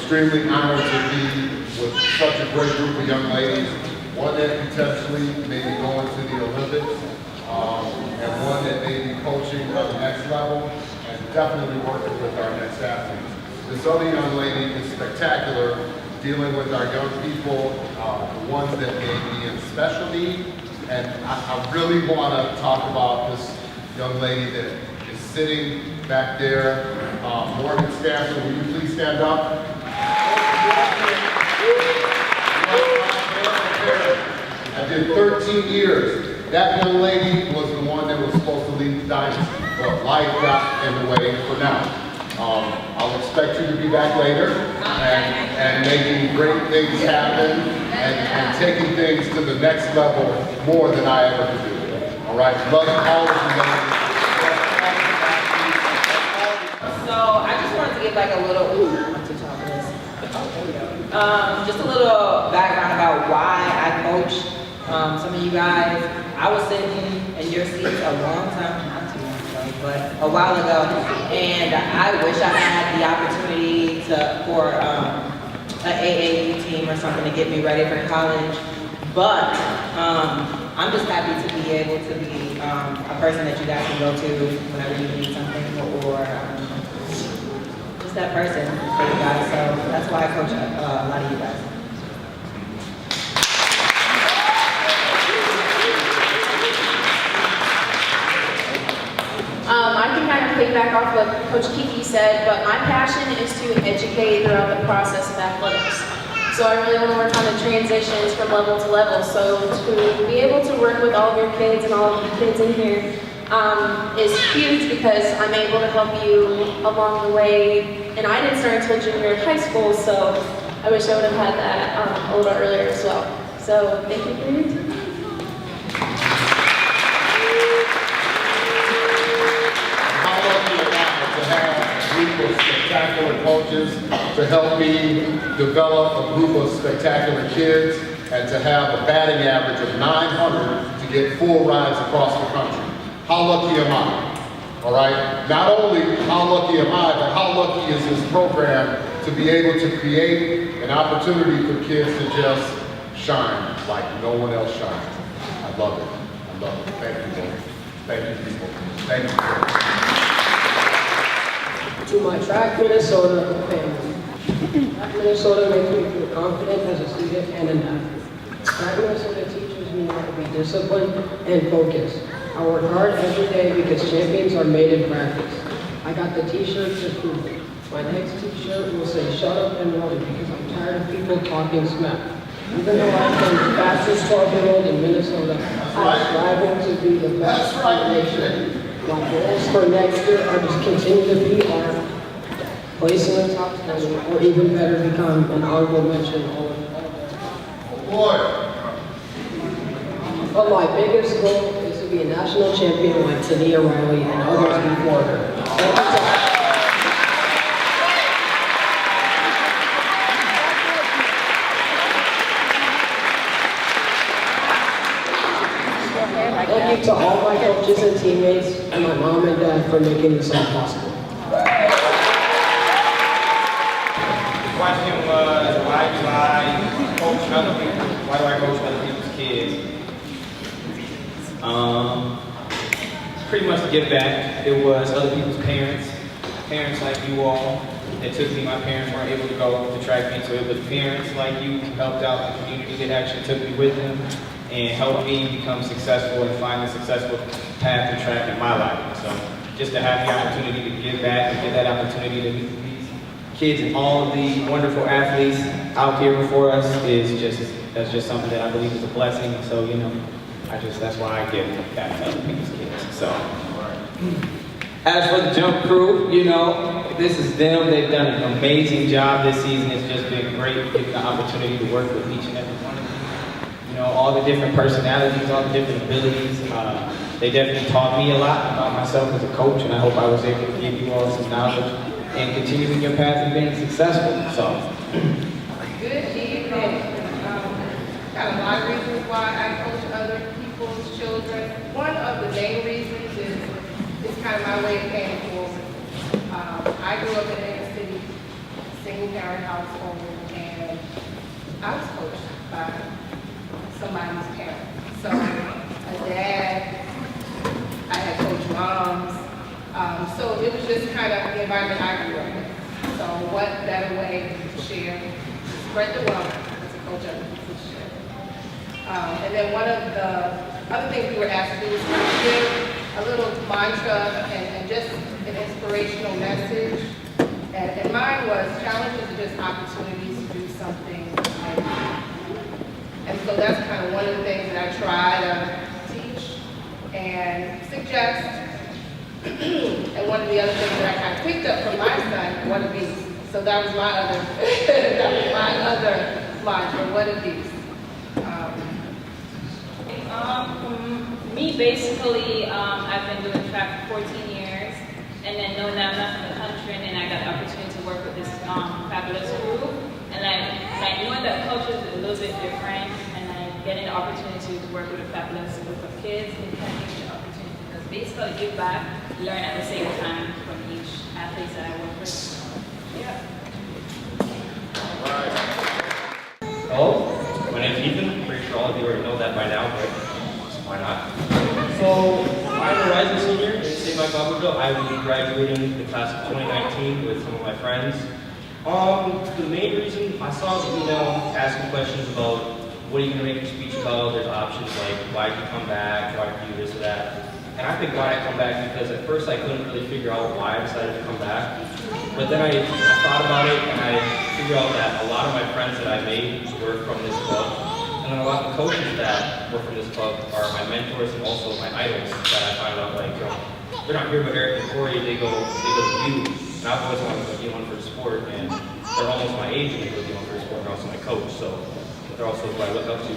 extremely honored to be with such a great group of young ladies. One that potentially may be going to the Olympics, and one that may be coaching at the next level, and definitely working with our next athletes. This other young lady is spectacular, dealing with our young people, the ones that may be in special need. And I really want to talk about this young lady that is sitting back there. Morgan Stanton, will you please stand up? I did 13 years. That young lady was the one that was supposed to lead the dynasty, but life got in the way for now. I'll expect you to be back later and making great things happen and taking things to the next level more than I ever could do. All right, love all of you ladies. So I just wanted to give like a little, just a little background about why I coach some of you guys. I was sitting in your seats a long time, not too long ago, but a while ago, and I wish I had the opportunity for an AAU team or something to get me ready for college. But I'm just happy to be able to be a person that you guys can go to whenever you need something, or just that person for you guys. So that's why I coach a lot of you guys. I can kind of piggyback off what Coach Kiki said, but my passion is to educate throughout the process of athletics. So I really want to work on the transitions from level to level. So to be able to work with all of your kids and all of the kids in here is huge, because I'm able to help you along the way. And I didn't start until junior in high school, so I wish I would have had that a little earlier as well. So thank you for your time. Spectacular coaches to help me develop a group of spectacular kids and to have a batting average of 900 to get full rides across the country. How lucky am I? All right? Not only how lucky am I, but how lucky is this program to be able to create an opportunity for kids to just shine like no one else shines. I love it. I love it. Thank you, Lord. Thank you, people. Thank you. To my Track Minnesota family. Track Minnesota makes me feel confident as a student and an athlete. Track Minnesota teaches me how to be disciplined and focused. I work hard every day because champions are made in practice. I got the t-shirt to prove it. My next t-shirt will say shut up and run, because I'm tired of people talking smack. Even though I'm the fastest 12-year-old in Minnesota, I'm striving to be the best in the nation. My goals for next year are to continue to be art, place in the top 20, or even better, become an honorable mention all of But my biggest goal is to be a national champion like Tania Riley and others before her. Thank you to all my coaches and teammates, and my mom and dad for making this all possible. The question was, why do I coach other people? Why do I coach other people's kids? Pretty much to give back. It was other people's parents like you all. It took me, my parents weren't able to go to track meet, so it was parents like you who helped out the community that actually took me with them and helped me become successful and find a successful path to track in my life. So just to have the opportunity to give back and get that opportunity to meet these kids and all of the wonderful athletes out here before us that's just something that I believe is a blessing. So, you know, that's why I give back to other people's kids. So as for the jump crew, you know, this is them. They've done an amazing job this season. It's just been great getting the opportunity to work with each and every one of them. You know, all the different personalities, all the different abilities. They definitely taught me a lot about myself as a coach, and I hope I was able to give you all some knowledge and continuing your path in being successful. So. Good evening. Got a lot of reasons why I coach other people's children. One of the main reasons is it's kind of my way of paying it forward. I grew up in inner city, single-parent household, and I was coached by somebody's parent. So a dad, I had coach moms. So it was just kind of the environment I grew up in. So what better way to share, spread the wealth as a coach of leadership. And then one of the other things we were asked to do was kind of give a little mantra and just an inspirational message. And mine was challenges are just opportunities to do something like that. And so that's kind of one of the things that I try to teach and suggest. And one of the other things that I kind of picked up from my son, what a beast. So that was my other, mantra, what a beast. Me, basically, I've been doing track for 14 years, and then knowing that I'm not from the country, and then I got the opportunity to work with this fabulous group, and I knowing that culture is a little bit different, and I getting the opportunity to work with a fabulous group of kids, and kind of give me the opportunity because basically give back, learn at the same time from each athlete that I work with. Yeah. Hello, my name is Ethan. I'm pretty sure all of you already know that by now, but why not? So, I'm a rising senior in St. Mike Albertville. I will be graduating the class of 2019 with some of my friends. The main reason I saw the email asking questions about what are you going to make your speech about, there's options like why did you come back, why did you do this or that. And I picked why I come back because at first I couldn't really figure out why I decided to come back. But then I thought about it and I figured out that a lot of my friends that I made were from this club. And then a lot of the coaches that were from this club are my mentors and also my idols that I find out like, they're not here but Eric and Corey, they go to you. And I've always wanted to go D1 for the sport and they're almost my age and they go D1 for the sport and they're also my coach, so they're also who I look up to.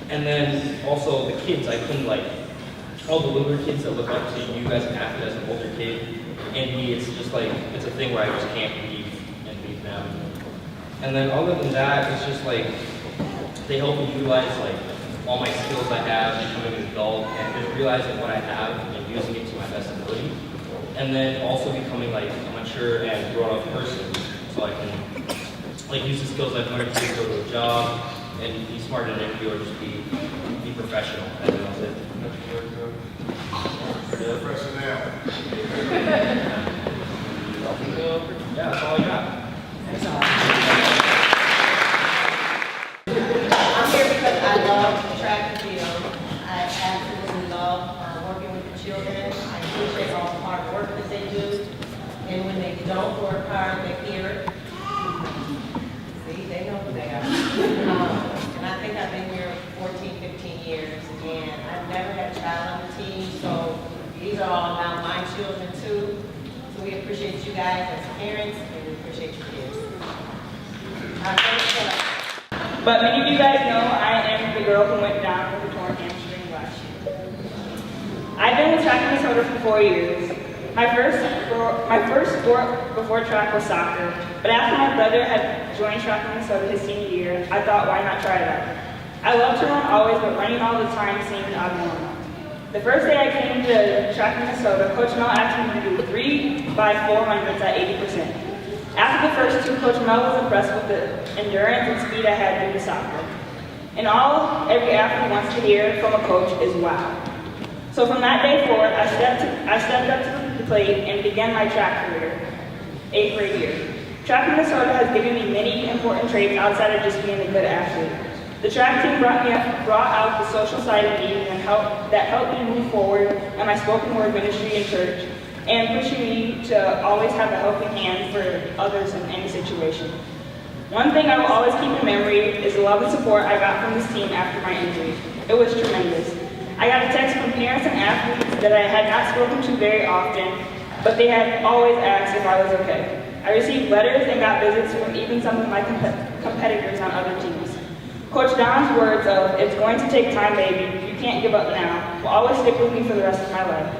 And then also the kids, I couldn't like, all the littler kids that look up to you as an athlete, as an older kid, and me, it's just like, it's a thing where I just can't leave them. And then other than that, it's just like, they help me utilize like all my skills I have, becoming an adult, and just realizing what I have and using it to my best ability. And then also becoming like a mature and grown up person, so I can like use the skills I've learned to go to a job and be smart in an interview or just be professional. I think that's it. Personnel. Yeah, that's all I got. I'm here because I love track and field. I absolutely love working with the children. I appreciate all the hard work that they do. And when they don't work hard, they hear it. See, they know who they are. And I think I've been here 14, 15 years, and I've never had a child on the team, so these are all now my children too. So we appreciate you guys as parents, and we appreciate your kids. But many of you guys know I am the girl who went down with a torn hamstring last year. I've been with track in Minnesota for 4 years. My first sport before track was soccer, but after my brother had joined track in Minnesota his senior year, I thought, why not try it out? I love to run always, but running all the time seemed abnormal. The first day I came to track in Minnesota, Coach Mel asked me to do 3 by 400s at 80%. After the first 2, Coach Mel was impressed with the endurance and speed I had due to soccer. And all every athlete wants to hear from a coach is wow. So from that day forward, I stepped up to the plate and began my track career, 8th grade year. Track in Minnesota has given me many important traits outside of just being a good athlete. The track team brought out the social side of me and helped me move forward in my spoken word ministry in church, and pushing me to always have a helping hand for others in any situation. One thing I will always keep in memory is the love and support I got from this team after my injury. It was tremendous. I got a text from parents and athletes that I had not spoken to very often, but they had always asked if I was okay. I received letters and got visits from even some of my competitors on other teams. Coach Don's words of, "It's going to take time, baby, you can't give up now," will always stick with me for the rest of my life.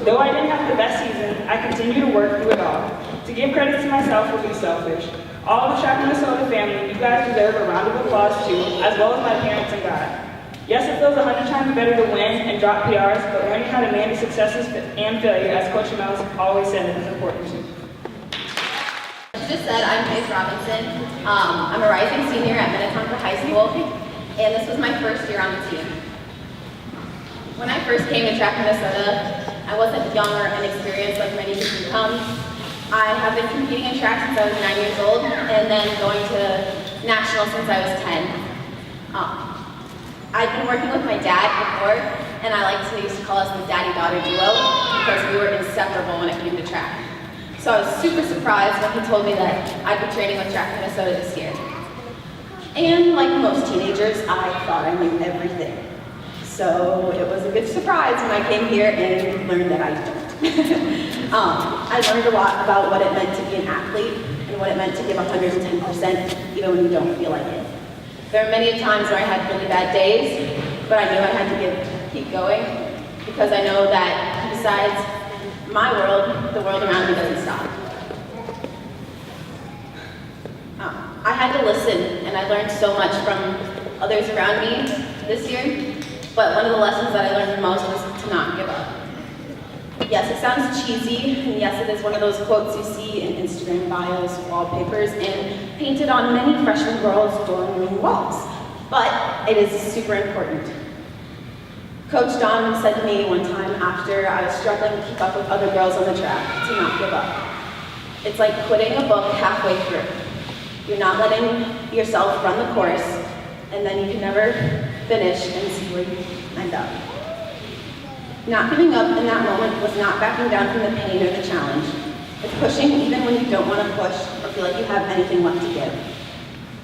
Though I didn't have the best season, I continue to work through it all. To give credit to myself would be selfish. All of the Track Minnesota family, you guys deserve a round of applause too, as well as my parents and God. Yes, it feels 100 times better to win and drop PRs, but learning how to manage successes and failure, as Coach Mel's always said, is important too. just said, I'm Paige Robinson. I'm a rising senior at Minnetonka High School, and this was my first year on the team. When I first came to Track Minnesota, I wasn't young or inexperienced like many people become. I have been competing in track since I was 9 years old, and then going to nationals since I was 10. I'd been working with my dad before, and I like to used to call us the daddy-daughter duo because we were inseparable when it came to track. So I was super surprised when he told me that I'd be training with Track Minnesota this year. And like most teenagers, I thought I knew everything. So it was a good surprise when I came here and learned that I don't. I learned a lot about what it meant to be an athlete and what it meant to give 110% even when you don't feel like it. There are many times where I had really bad days, but I knew I had to keep going because I know that besides my world, the world around me doesn't stop. I had to listen, and I learned so much from others around me this year, but one of the lessons that I learned the most was to not give up. Yes, it sounds cheesy, and yes, it is one of those quotes you see in Instagram bios, wallpapers, and painted on many freshman girls' dorm room walls, but it is super important. Coach Don said to me one time after I was struggling to keep up with other girls on the track to not give up. It's like quitting a book halfway through. You're not letting yourself run the course, and then you can never finish and see where you end up. Not giving up in that moment was not backing down from the pain or the challenge. It's pushing even when you don't want to push or feel like you have anything left to give.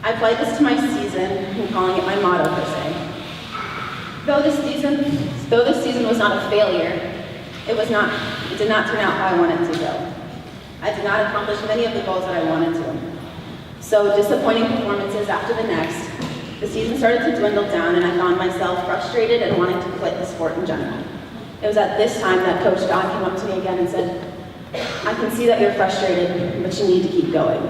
I applied this to my season and calling it my motto per se. Though this season was not a failure, it did not turn out how I wanted to go. I did not accomplish many of the goals that I wanted to. So disappointing performances after the next, the season started to dwindle down and I found myself frustrated and wanting to quit the sport in general. It was at this time that Coach Don came up to me again and said, I can see that you're frustrated, but you need to keep going.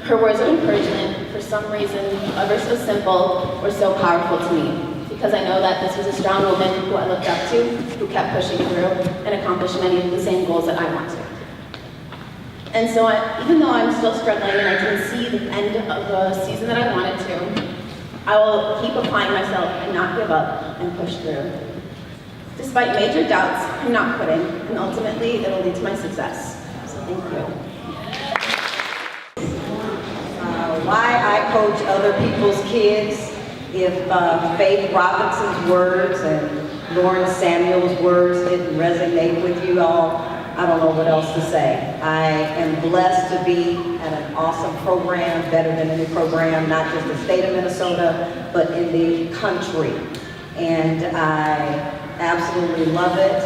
Her words of encouragement, for some reason, ever so simple, were so powerful to me, because I know that this was a strong woman who I looked up to, who kept pushing through and accomplished many of the same goals that I want to. And so even though I'm still struggling and I didn't see the end of the season that I wanted to, I will keep applying myself and not give up and push through. Despite major doubts, I'm not quitting, and ultimately it'll lead to my success. So thank you. Why I coach other people's kids, if Faith Robinson's words and Lauren Samuel's words didn't resonate with you all, I don't know what else to say. I am blessed to be at an awesome program, better than any program, not just the state of Minnesota, but in the country. And I absolutely love it.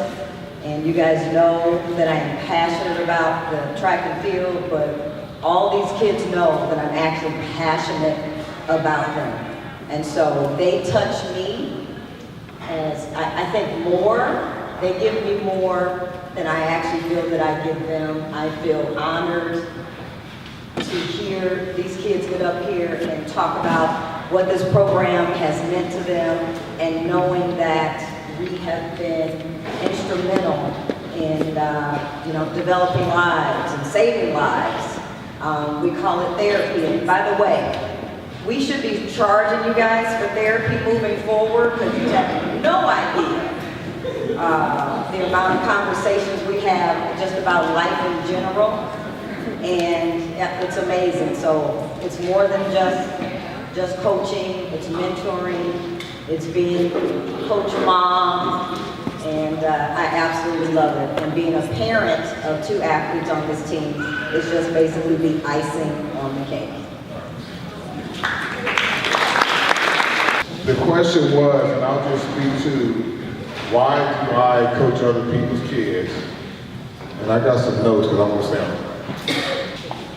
And you guys know that I am passionate about the track and field, but all these kids know that I'm actually passionate about them. And so they touch me as, I think more, they give me more than I actually feel that I give them. I feel honored to hear these kids get up here and talk about what this program has meant to them, and knowing that we have been instrumental in developing lives and saving lives. We call it therapy. And by the way, we should be charging you guys for therapy moving forward, because you have no idea the amount of conversations we have just about life in general, and it's amazing. So it's more than just coaching, it's mentoring, it's being coach mom, and I absolutely love it. And being a parent of 2 athletes on this team is just basically the icing on the cake. The question was, and I'll just speak to, why do I coach other people's kids? And I got some notes because I'm gonna stand,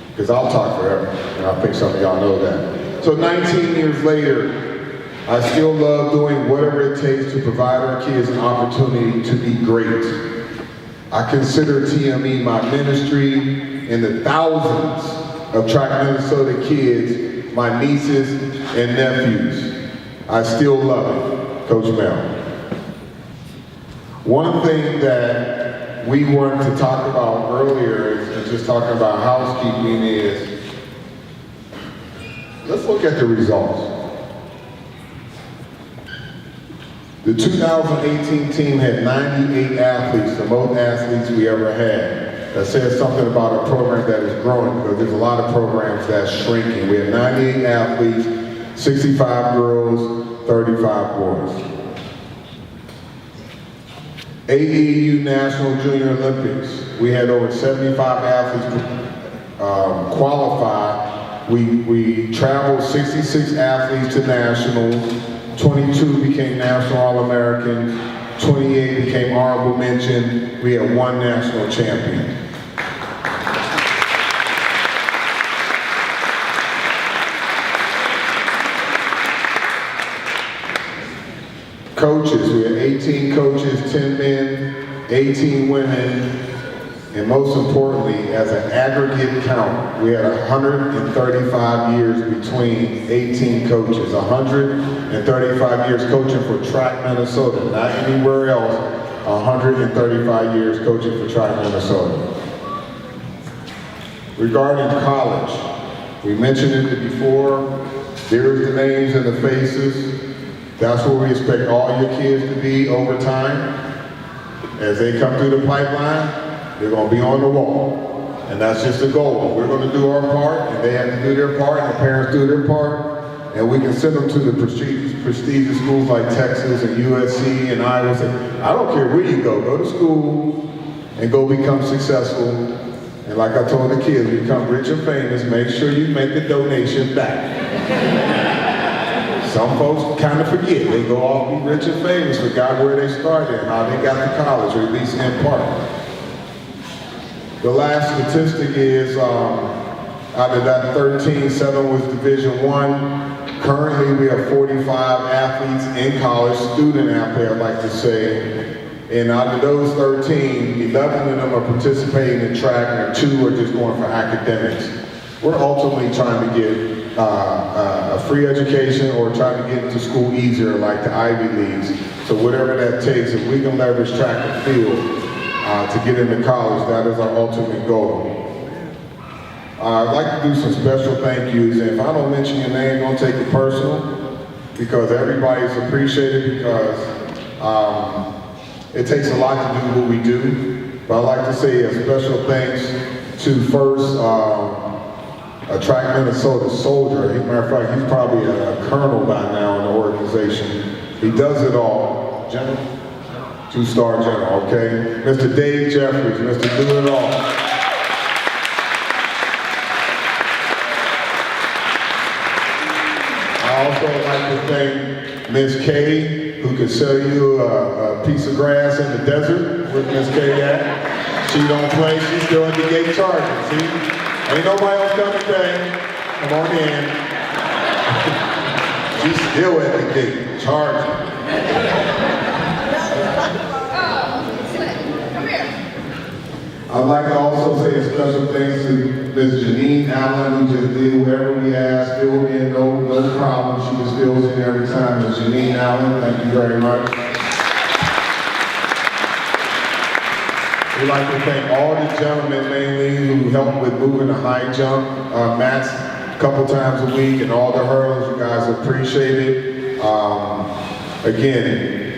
because I'll talk forever, and I think some of y'all know that. So 19 years later, I still love doing whatever it takes to provide our kids an opportunity to be great. I consider TME my ministry, and the thousands of Track Minnesota kids, my nieces and nephews. I still love it, Coach Mel. One thing that we wanted to talk about earlier is just talking about housekeeping is, let's look at the results. The 2018 team had 98 athletes, the most athletes we ever had. That says something about a program that is growing, because there's a lot of programs that's shrinking. We had 98 athletes, 65 girls, 35 boys. AEU National Junior Olympics, we had over 75 athletes qualify. We traveled 66 athletes to nationals, 22 became National All-American, 28 became honorable mention. We had one national champion. Coaches, we had 18 coaches, 10 men, 18 women, and most importantly, as an aggregate count, we had 135 years between 18 coaches, 135 years coaching for Track Minnesota, not anywhere else, 135 years coaching for Track Minnesota. Regarding college, we mentioned it before, there's the names and the faces. That's where we expect all your kids to be over time. As they come through the pipeline, they're going to be on the wall. And that's just the goal. We're going to do our part, and they have to do their part, and the parents do their part, and we can send them to the prestigious schools like Texas and USC and Iowa. I don't care where you go to school and go become successful. And like I told the kids, become rich and famous, make sure you make the donation back. Some folks kind of forget. They go off be rich and famous, forgot where they started, how they got to college, or at least in part. The last statistic is, out of that 13, 7 was Division I. Currently, we have 45 athletes in college, student athletes, I'd like to say. And out of those 13, 11 of them are participating in track, and 2 are just going for academics. We're ultimately trying to get a free education or trying to get into school easier, like the Ivy Leagues. So whatever that takes, if we can leverage track and field to get into college, that is our ultimate goal. I'd like to do some special thank yous, and if I don't mention your name, don't take it personal, because everybody's appreciated, because it takes a lot to do what we do. But I'd like to say a special thanks to first Track Minnesota soldier. As a matter of fact, he's probably a colonel by now in the organization. He does it all. General? 2-star general, okay? Mr. Dave Jeffries, Mr. Do It All. I also would like to thank Ms. K, who can sell you a piece of grass in the desert. Where's Ms. K at? She don't play, she's still at the gate charging, see? Ain't nobody else coming today. Come on in. She's still at the gate, charging. I'd like to also say a special thanks to Ms. Janine Allen, who just did whatever we asked, filled in, no problem. She just fills in every time. Ms. Janine Allen, thank you very much. We'd like to thank all the gentlemen mainly who helped with moving the high jump mats a couple times a week, and all the hurdles. You guys appreciate it. Again,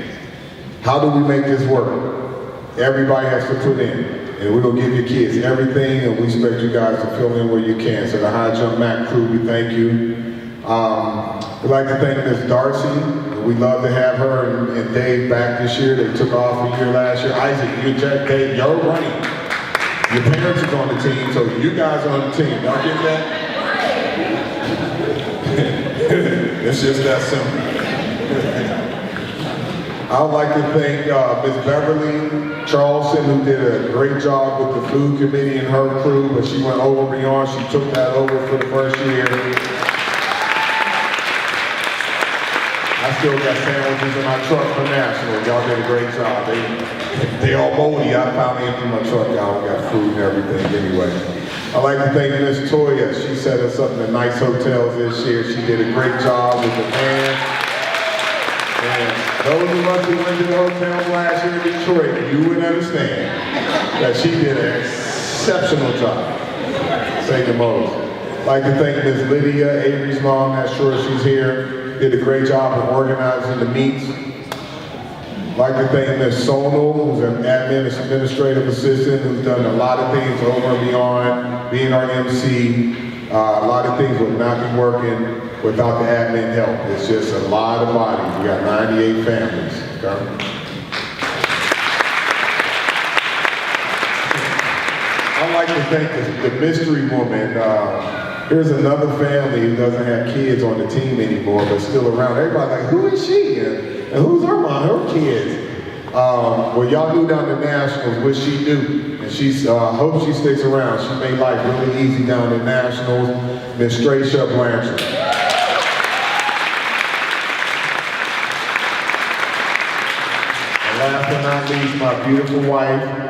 how do we make this work? Everybody has to put in, and we're gonna give your kids everything, and we expect you guys to fill in where you can. So the high jump mat crew, we thank you. We'd like to thank Ms. Darcy. We'd love to have her and Dave back this year. They took off a year last year. Isaac, you and Jack, Dave, you're running. Your parents are on the team, so you guys are on the team. Y'all get that? It's just that simple. I would like to thank Ms. Beverly Charleston, who did a great job with the food committee and her crew, but she went over beyond. She took that over for the first year. I still got sandwiches in my truck for National. Y'all did a great job. They all moldy. I finally emptied my truck out. We got food and everything anyway. I'd like to thank Ms. Toya. She set us up in the nice hotels this year. She did a great job with the band. And those of us who went to the hotels last year in Detroit, you would understand that she did a exceptional job. Say the most. I'd like to thank Ms. Lydia Avery's mom, not sure if she's here, did a great job of organizing the meets. I'd like to thank Ms. Sonal, who's an administrative assistant, who's done a lot of things over and beyond, being our MC. A lot of things would not be working without the admin help. It's just a lot of bodies. We got 98 families. Okay? I'd like to thank the mystery woman. Here's another family who doesn't have kids on the team anymore, but still around. Everybody's like, who is she? And who's her mom, her kids? Well, y'all knew down the Nationals what she do. And she's, hope she sticks around. She made life really easy down the Nationals. Miss Straysha Blanchard. And last but not least, my beautiful wife.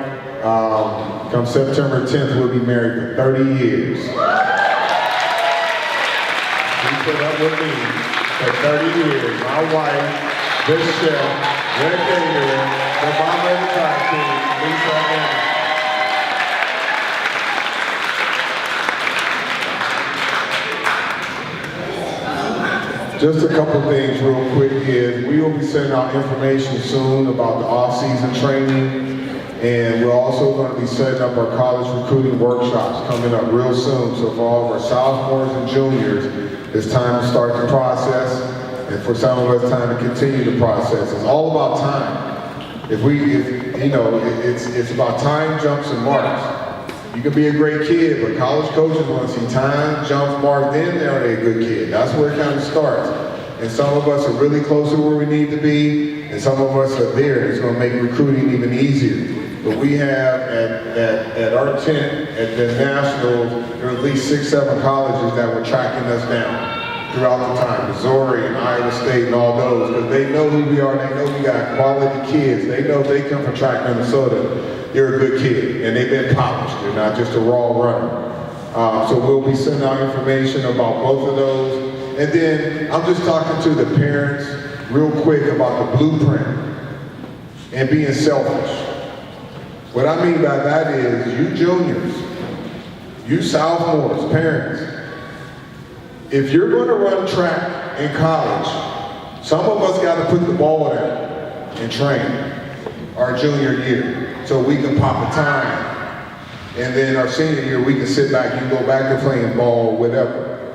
Come September 10th, we'll be married for 30 years. She put up with me for 30 years. My wife, this chef, Red Gator, the mama of the track team, Lisa Anna. Just a couple things real quick is we will be sending out information soon about the off-season training. And we're also going to be setting up our college recruiting workshops coming up real soon. So for all of our sophomores and juniors, it's time to start the process. And for some of us, time to continue the process. It's all about time. It's about time, jumps, and marks. You can be a great kid, but college coaches want to see time, jumps, marks, then are they a good kid. That's where it kind of starts. And some of us are really close to where we need to be, and some of us are there. It's going to make recruiting even easier. But we have at our tent, at the Nationals, there are at least 6, 7 colleges that were tracking us down throughout the time. Missouri and Iowa State and all those, because they know who we are, they know we got quality kids. They know if they come from Track Minnesota, they're a good kid, and they've been polished. They're not just a raw runner. So we'll be sending out information about both of those. And then I'm just talking to the parents real quick about the blueprint and being selfish. What I mean by that is you juniors, you sophomores, parents, if you're going to run track in college, some of us got to put the ball down and train our junior year so we can pop a time. And then our senior year, we can sit back and go back to playing ball, whatever.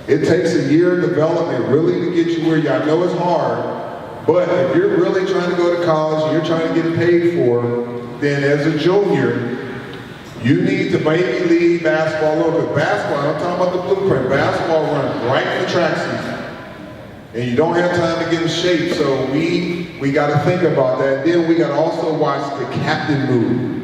It takes a year of development really to get you where you, I know it's hard, but if you're really trying to go to college and you're trying to get it paid for, then as a junior, you need to maybe leave basketball over. Basketball, I'm talking about the blueprint. Basketball runs right in the track season. And you don't have time to get in shape, so we got to think about that. Then we got to also watch the captain move.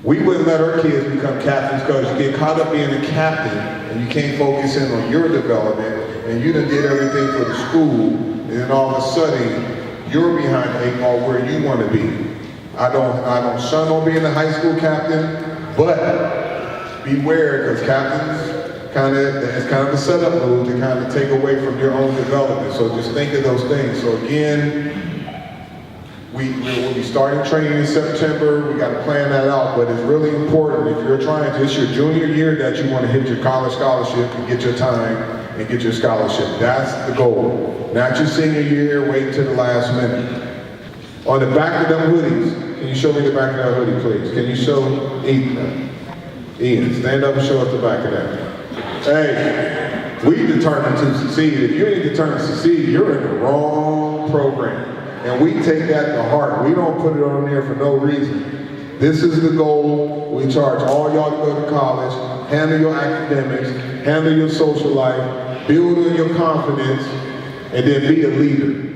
We wouldn't let our kids become captains because you get caught up being a captain and you can't focus in on your development and you done did everything for the school and then all of a sudden you're behind the 8 ball where you want to be. I don't shun on being a high school captain, but beware because captains it's kind of a setup move to kind of take away from your own development. So just think of those things. So again, we'll be starting training in September. We got to plan that out, but it's really important if you're trying to, it's your junior year that you want to hit your college scholarship and get your time and get your scholarship. That's the goal. Not your senior year, wait until the last minute. On the back of them hoodies, can you show me the back of that hoodie, please? Can you show Ian, stand up and show us the back of that. Hey, we determined to succeed. If you ain't determined to succeed, you're in the wrong program. And we take that to heart. We don't put it on there for no reason. This is the goal. We charge all y'all to go to college, handle your academics, handle your social life, build on your confidence, and then be a leader.